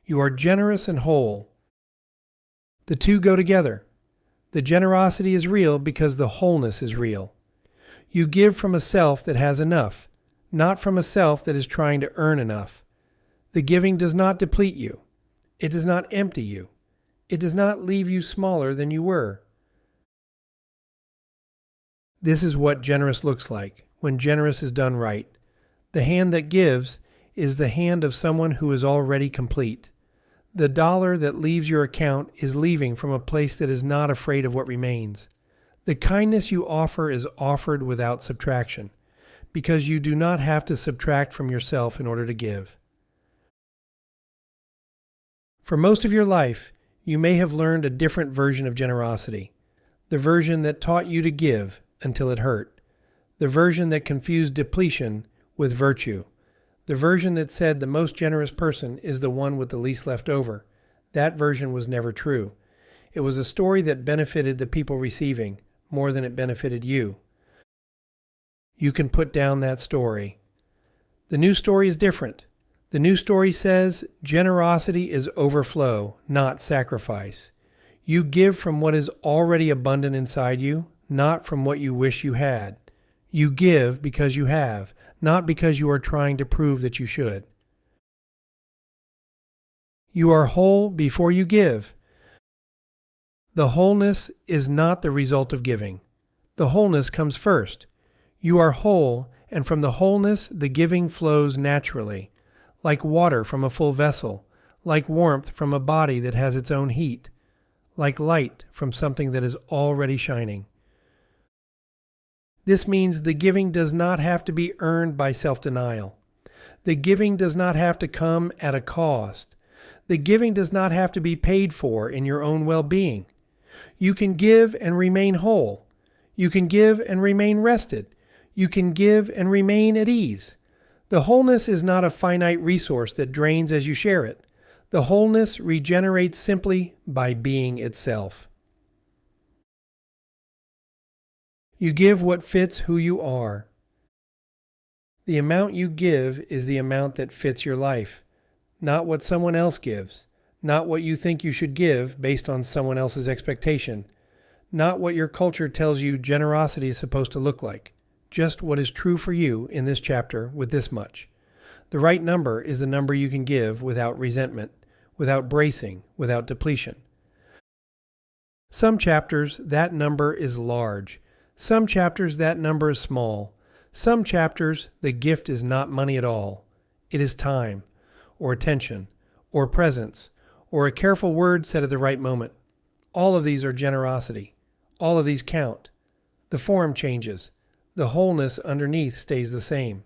You are generous and whole. The two go together. The generosity is real because the wholeness is real. You give from a self that has enough, not from a self that is trying to earn enough. The giving does not deplete you. It does not empty you. It does not leave you smaller than you were. This is what generous looks like when generous is done right. The hand that gives is the hand of someone who is already complete. The dollar that leaves your account is leaving from a place that is not afraid of what remains. The kindness you offer is offered without subtraction, because you do not have to subtract from yourself in order to give. For most of your life, you may have learned a different version of generosity, the version that taught you to give until it hurt, the version that confused depletion with virtue, the version that said the most generous person is the one with the least left over. That version was never true. It was a story that benefited the people receiving more than it benefited you. You can put down that story. The new story is different. The new story says generosity is overflow, not sacrifice. You give from what is already abundant inside you, not from what you wish you had. You give because you have, not because you are trying to prove that you should. You are whole before you give. The wholeness is not the result of giving. The wholeness comes first. You are whole, and from the wholeness the giving flows naturally, like water from a full vessel, like warmth from a body that has its own heat, like light from something that is already shining. This means the giving does not have to be earned by self-denial. The giving does not have to come at a cost. The giving does not have to be paid for in your own well-being. You can give and remain whole. You can give and remain rested. You can give and remain at ease. The wholeness is not a finite resource that drains as you share it. The wholeness regenerates simply by being itself. You give what fits who you are. The amount you give is the amount that fits your life, not what someone else gives, not what you think you should give based on someone else's expectation, not what your culture tells you generosity is supposed to look like, just what is true for you in this chapter with this much. The right number is the number you can give without resentment, without bracing, without depletion. Some chapters, that number is large. Some chapters, that number is small. Some chapters, the gift is not money at all. It is time, or attention, or presence, or a careful word said at the right moment. All of these are generosity. All of these count. The form changes. The wholeness underneath stays the same.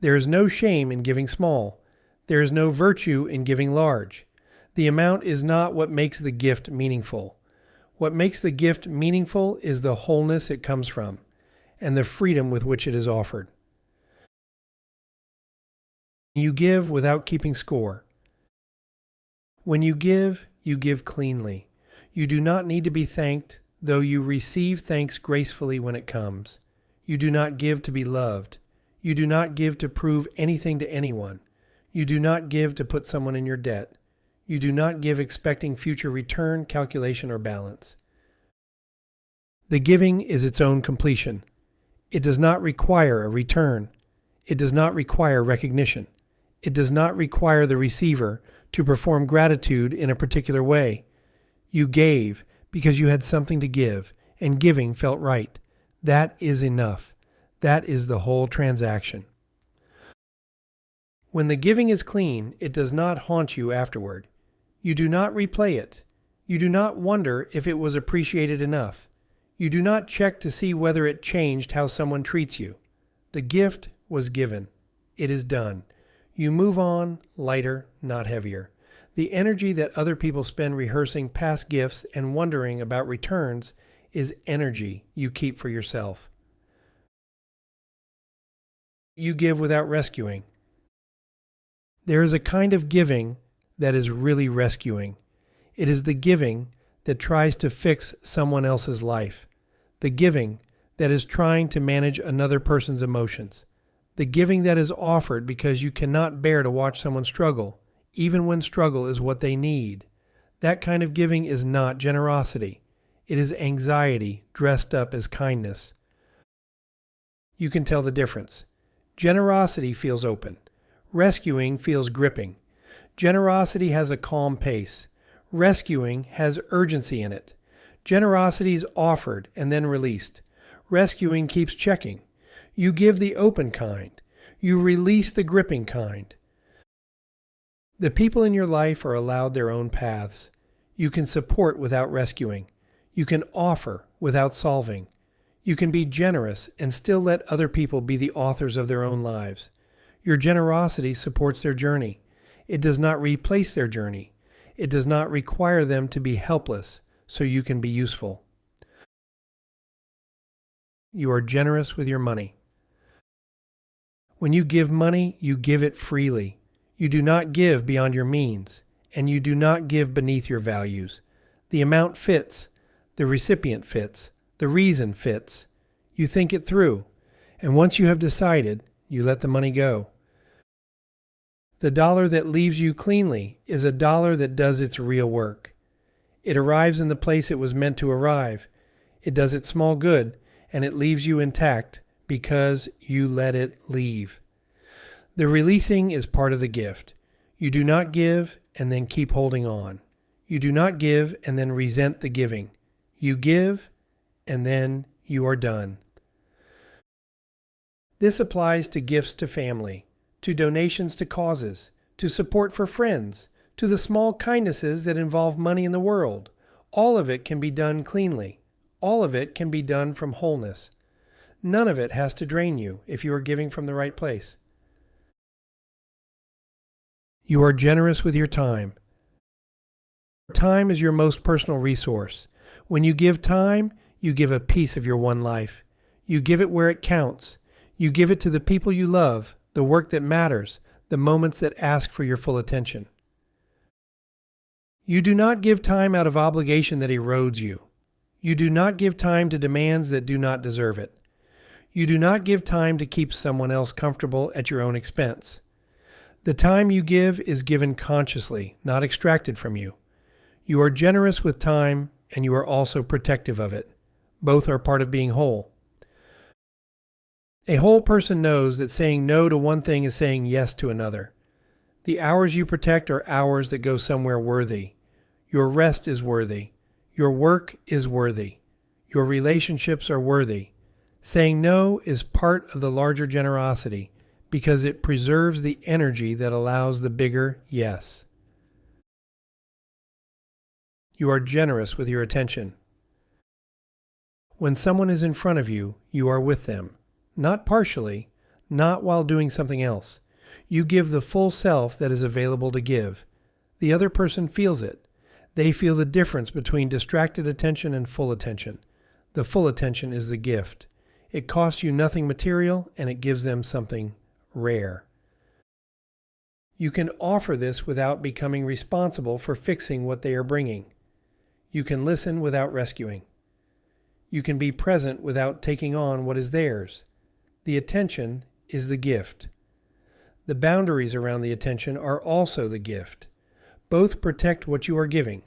There is no shame in giving small. There is no virtue in giving large. The amount is not what makes the gift meaningful. What makes the gift meaningful is the wholeness it comes from, and the freedom with which it is offered. You give without keeping score. When you give cleanly. You do not need to be thanked, though you receive thanks gracefully when it comes. You do not give to be loved. You do not give to prove anything to anyone. You do not give to put someone in your debt. You do not give expecting future return, calculation, or balance. The giving is its own completion. It does not require a return. It does not require recognition. It does not require the receiver to perform gratitude in a particular way. You gave because you had something to give, and giving felt right. That is enough. That is the whole transaction. When the giving is clean, it does not haunt you afterward. You do not replay it. You do not wonder if it was appreciated enough. You do not check to see whether it changed how someone treats you. The gift was given. It is done. You move on, lighter, not heavier. The energy that other people spend rehearsing past gifts and wondering about returns is energy you keep for yourself. You give without rescuing. There is a kind of giving that is really rescuing. It is the giving that tries to fix someone else's life. The giving that is trying to manage another person's emotions. The giving that is offered because you cannot bear to watch someone struggle, even when struggle is what they need. That kind of giving is not generosity. It is anxiety dressed up as kindness. You can tell the difference. Generosity feels open. Rescuing feels gripping. Generosity has a calm pace. Rescuing has urgency in it. Generosity is offered and then released. Rescuing keeps checking. You give the open kind. You release the gripping kind. The people in your life are allowed their own paths. You can support without rescuing. You can offer without solving. You can be generous and still let other people be the authors of their own lives. Your generosity supports their journey. It does not replace their journey. It does not require them to be helpless so you can be useful. You are generous with your money. When you give money, you give it freely. You do not give beyond your means, and you do not give beneath your values. The amount fits. The recipient fits. The reason fits. You think it through, and once you have decided, you let the money go. The dollar that leaves you cleanly is a dollar that does its real work. It arrives in the place it was meant to arrive. It does its small good, and it leaves you intact because you let it leave. The releasing is part of the gift. You do not give and then keep holding on. You do not give and then resent the giving. You give and then you are done. This applies to gifts to family, to donations to causes, to support for friends, to the small kindnesses that involve money in the world. All of it can be done cleanly. All of it can be done from wholeness. None of it has to drain you if you are giving from the right place. You are generous with your time. Time is your most personal resource. When you give time, you give a piece of your one life. You give it where it counts. You give it to the people you love, the work that matters, the moments that ask for your full attention. You do not give time out of obligation that erodes you. You do not give time to demands that do not deserve it. You do not give time to keep someone else comfortable at your own expense. The time you give is given consciously, not extracted from you. You are generous with time, and you are also protective of it. Both are part of being whole. A whole person knows that saying no to one thing is saying yes to another. The hours you protect are hours that go somewhere worthy. Your rest is worthy. Your work is worthy. Your relationships are worthy. Saying no is part of the larger generosity because it preserves the energy that allows the bigger yes. You are generous with your attention. When someone is in front of you, you are with them. Not partially, not while doing something else. You give the full self that is available to give. The other person feels it. They feel the difference between distracted attention and full attention. The full attention is the gift. It costs you nothing material, and it gives them something rare. You can offer this without becoming responsible for fixing what they are bringing. You can listen without rescuing. You can be present without taking on what is theirs. The attention is the gift. The boundaries around the attention are also the gift. Both protect what you are giving.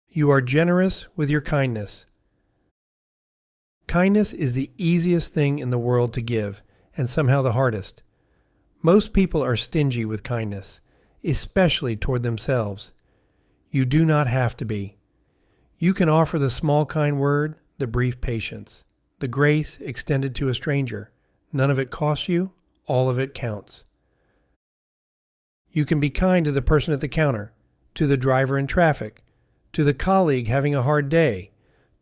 You are generous with your kindness. Kindness is the easiest thing in the world to give, and somehow the hardest. Most people are stingy with kindness, especially toward themselves. You do not have to be. You can offer the small kind word, the brief patience, the grace extended to a stranger. None of it costs you, all of it counts. You can be kind to the person at the counter, to the driver in traffic, to the colleague having a hard day,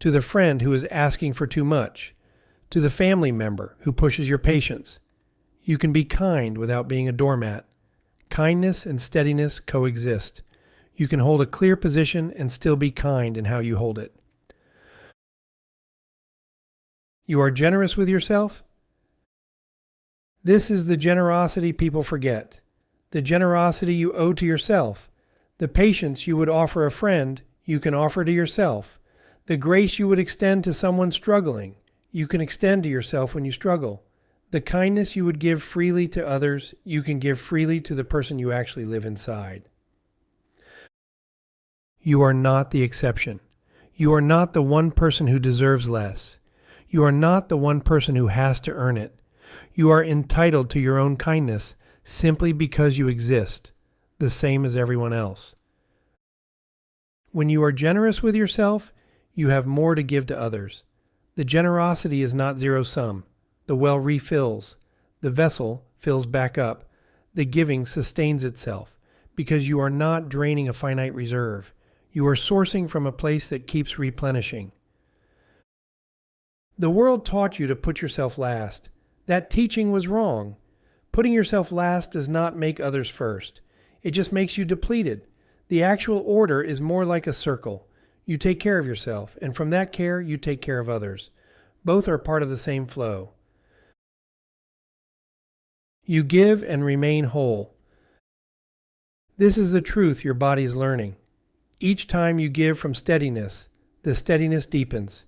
to the friend who is asking for too much, to the family member who pushes your patience. You can be kind without being a doormat. Kindness and steadiness coexist. You can hold a clear position and still be kind in how you hold it. You are generous with yourself? This is the generosity people forget. The generosity you owe to yourself. The patience you would offer a friend, you can offer to yourself. The grace you would extend to someone struggling, you can extend to yourself when you struggle. The kindness you would give freely to others, you can give freely to the person you actually live inside. You are not the exception. You are not the one person who deserves less. You are not the one person who has to earn it. You are entitled to your own kindness simply because you exist, the same as everyone else. When you are generous with yourself, you have more to give to others. The generosity is not zero-sum. The well refills. The vessel fills back up. The giving sustains itself because you are not draining a finite reserve. You are sourcing from a place that keeps replenishing. The world taught you to put yourself last. That teaching was wrong. Putting yourself last does not make others first. It just makes you depleted. The actual order is more like a circle. You take care of yourself, and from that care, you take care of others. Both are part of the same flow. You give and remain whole. This is the truth your body is learning. Each time you give from steadiness, the steadiness deepens.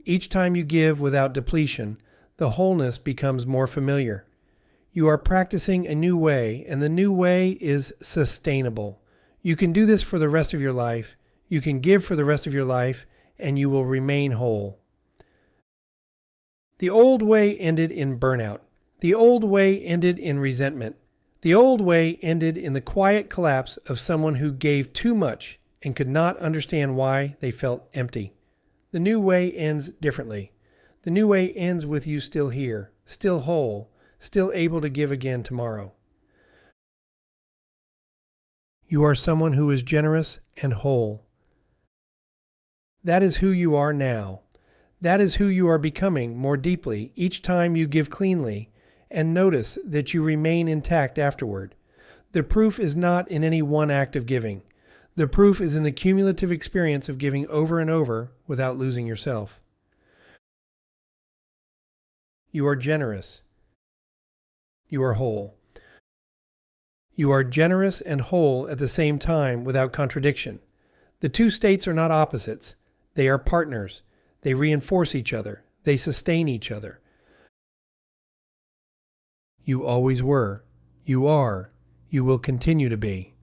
Each time you give without depletion, the wholeness becomes more familiar. You are practicing a new way, and the new way is sustainable. You can do this for the rest of your life. You can give for the rest of your life, and you will remain whole. The old way ended in burnout. The old way ended in resentment. The old way ended in the quiet collapse of someone who gave too much and could not understand why they felt empty. The new way ends differently. The new way ends with you still here, still whole, still able to give again tomorrow. You are someone who is generous and whole. That is who you are now. That is who you are becoming more deeply each time you give cleanly, and notice that you remain intact afterward. The proof is not in any one act of giving. The proof is in the cumulative experience of giving over and over without losing yourself. You are generous. You are whole. You are generous and whole at the same time without contradiction. The two states are not opposites. They are partners. They reinforce each other. They sustain each other. You always were. You are. You will continue to be.